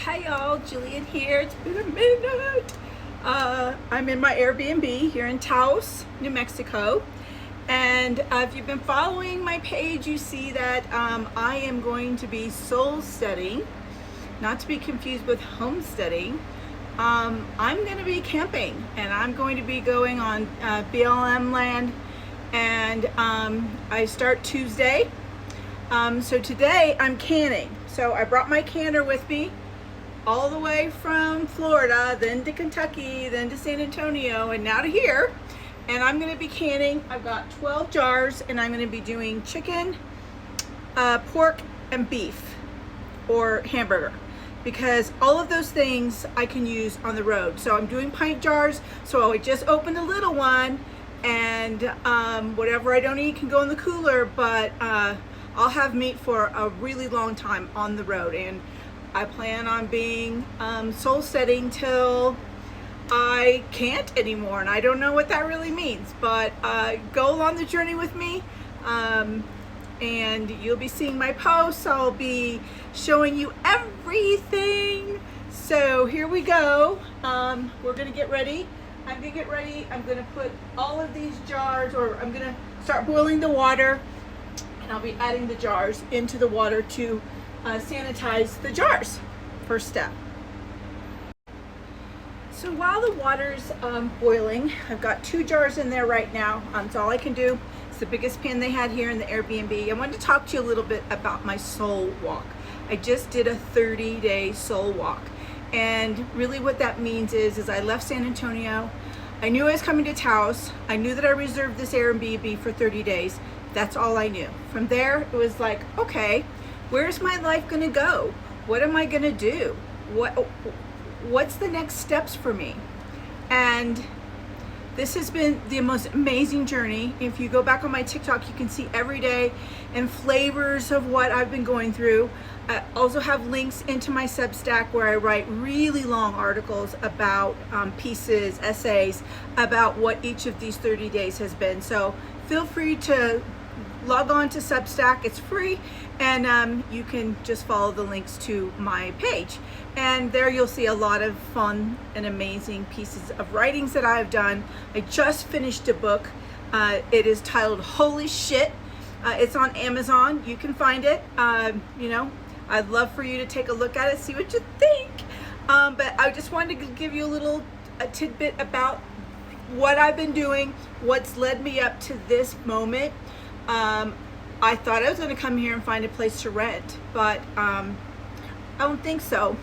Hi y'all, Jillian here. It's been a minute. I'm in my Airbnb here in Taos, New Mexico. And if you've been following my page, you see that I am going to be SoulSteading, not to be confused with homesteading. I'm going to be camping and I'm going to be going on BLM land, and I start Tuesday. So today I'm canning. So I brought my canner with me all the way from Florida, then to Kentucky, then to San Antonio, and now to here. And I'm going to be canning. I've got 12 jars, and I'm going to be doing chicken, pork, and beef, or hamburger, because all of those things I can use on the road. So I'm doing pint jars, so I just opened a little one, and whatever I don't eat can go in the cooler, but I'll have meat for a really long time on the road. And I plan on being SoulSteading till I can't anymore, and I don't know what that really means, but go along the journey with me, and you'll be seeing my posts. I'll be showing you everything. So here we go. We're gonna get ready. I'm gonna get ready. I'm gonna put all of these jars, or I'm gonna start boiling the water, and I'll be adding the jars into the water to sanitize the jars. First step. So while the water's boiling, I've got 2 jars in there right now. It's all I can do. It's the biggest pan they had here in the Airbnb. I wanted to talk to you a little bit about my soul walk. I just did a 30-day soul walk. And really what that means is I left San Antonio. I knew I was coming to Taos. I knew that I reserved this Airbnb for 30 days. That's all I knew. From there, it was like, okay, where's my life gonna go? What am I gonna do? What's the next steps for me? And this has been the most amazing journey. If you go back on my TikTok, you can see every day and flavors of what I've been going through. I also have links into my Substack where I write really long articles about pieces, essays, about what each of these 30 days has been. So feel free to log on to Substack. It's free, and you can just follow the links to my page, and there you'll see a lot of fun and amazing pieces of writings that I've done. I just finished a book. It is titled Holy Shit. It's on Amazon. You can find it. You know, I'd love for you to take a look at it, see what you think. But I just wanted to give you a tidbit about what I've been doing, what's led me up to this moment. I thought I was going to come here and find a place to rent, but I don't think so.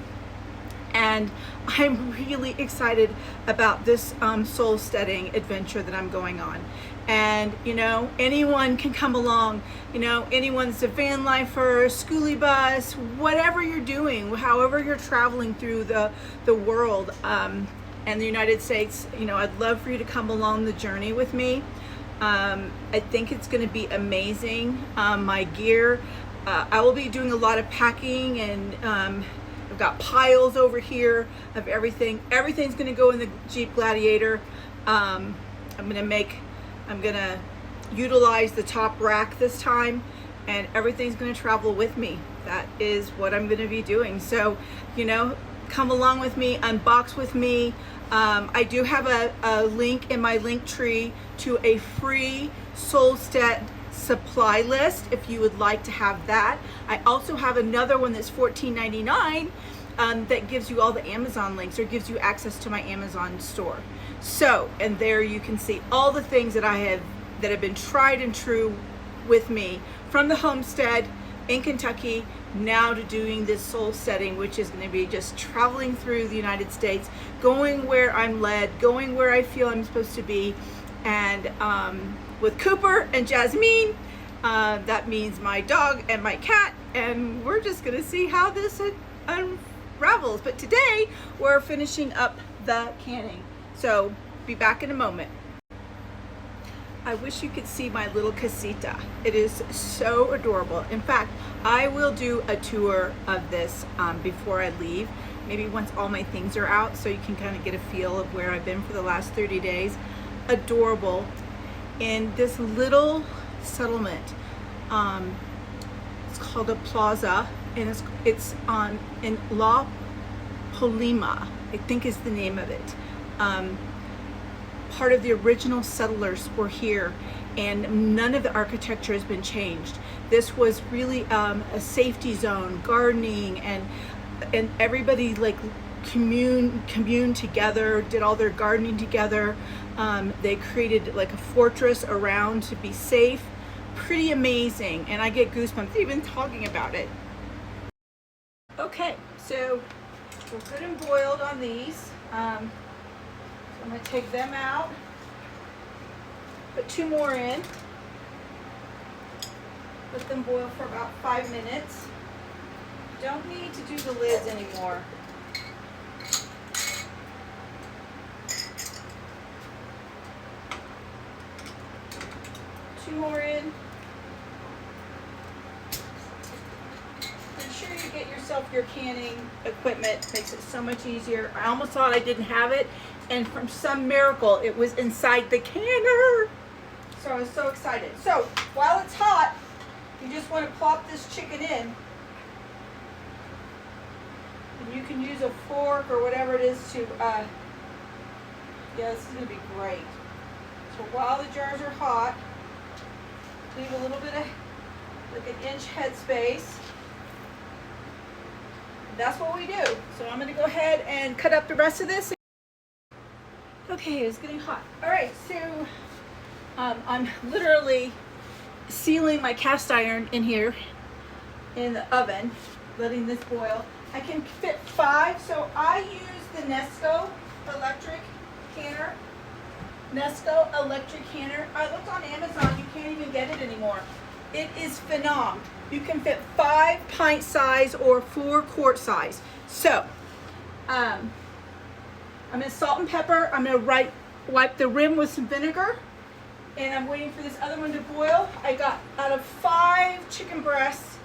And I'm really excited about this SoulSteading adventure that I'm going on. And you know, anyone can come along. You know, anyone's a Vanlifer, schoolie bus, whatever you're doing, however you're traveling through the world and the United States. You know, I'd love for you to come along the journey with me. I think it's going to be amazing. My gear, I will be doing a lot of packing, and I've got piles over here of everything. Everything's going to go in the Jeep Gladiator. I'm going to utilize the top rack this time, and everything's going to travel with me. That is what I'm going to be doing. So, you know, come along with me, unbox with me. I do have a link in my link tree to a free SoulStead supply list if you would like to have that. I also have another one that's $14.99 that gives you all the Amazon links, or gives you access to my Amazon store. So, and there you can see all the things that have been tried and true with me, from the homestead in Kentucky now to doing this SoulSteading, which is going to be just traveling through the United States, going where I'm led, going where I feel I'm supposed to be. And with Cooper and Jasmine, that means my dog and my cat, and we're just going to see how this unravels. But today we're finishing up the canning, so be back in a moment. I wish you could see my little casita. It is so adorable. In fact, I will do a tour of this before I leave, maybe once all my things are out, so you can kind of get a feel of where I've been for the last 30 days. Adorable. In this little settlement, it's called a plaza, and it's in Polima, I think is the name of it. Part of the original settlers were here, and none of the architecture has been changed. This was really a safety zone, gardening, and everybody like communed together, did all their gardening together. They created like a fortress around to be safe. Pretty amazing, and I get goosebumps even talking about it. Okay, so we're good and boiled on these. So I'm going to take them out, put 2 more in, let them boil for about 5 minutes. Don't need to do the lids anymore. Two more in. Make sure you get yourself your canning equipment. Makes it so much easier. I almost thought I didn't have it, and from some miracle it was inside the canner. So I was so excited. So while it's hot, you just want to plop this chicken in. And you can use a fork or whatever it is to, yeah, this is going to be great. So while the jars are hot, leave a little bit of, like an inch head space. That's what we do. So I'm going to go ahead and cut up the rest of this. Okay, it's getting hot. All right, so I'm literally sealing my cast iron in here in the oven, letting this boil. I can fit 5, so I use the Nesco electric canner. Nesco electric canner. I looked on Amazon, you can't even get it anymore. It is phenomenal. You can fit 5 pint size or 4 quart size. So, I'm gonna salt and pepper. I'm gonna wipe the rim with some vinegar, and I'm waiting for this other one to boil. I got, out of 5 chicken breasts,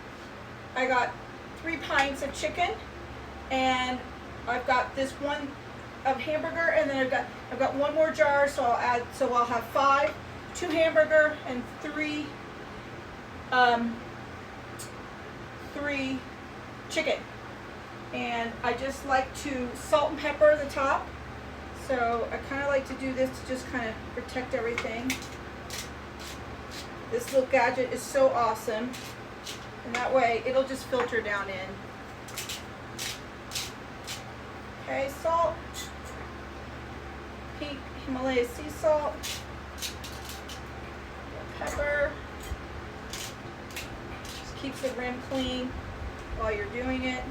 I got 3 pints of chicken, and I've got this one of hamburger, and then I've got 1 more jar, so I'll have 5, 2 hamburger and 3 chicken. And I just like to salt and pepper the top. So I kind of like to do this to just kind of protect everything. This little gadget is so awesome. And that way it'll just filter down in. Okay, salt. Pink Himalaya sea salt. Pepper. Just keeps the rim clean while you're doing it.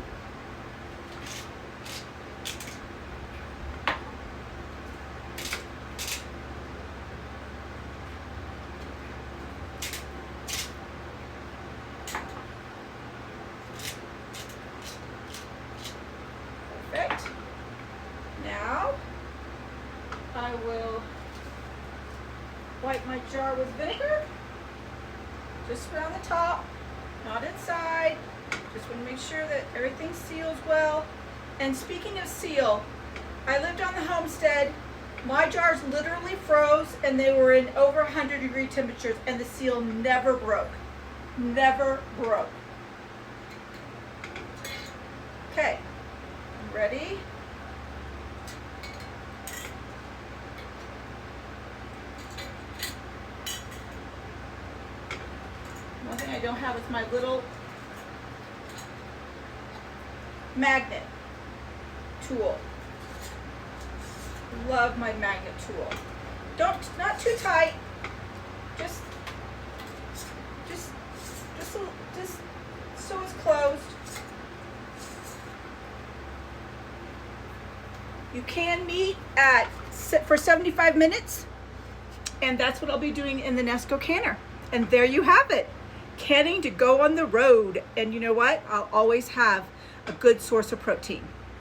Perfect. Now I will wipe my jar with vinegar, just around the top, not inside. Just want to make sure that everything seals well. And speaking of seal, I lived on the Homestead. My jars literally froze, and they were in over 100-degree temperatures, and the seal never broke. Never broke. Okay, ready? One thing I don't have is my little magnet tool. Love my magnet tool. Not too tight. Just so it's closed. You can meat for 75 minutes, and that's what I'll be doing in the Nesco canner. And there you have it. Canning to go on the road. And you know what? I'll always have a good source of protein.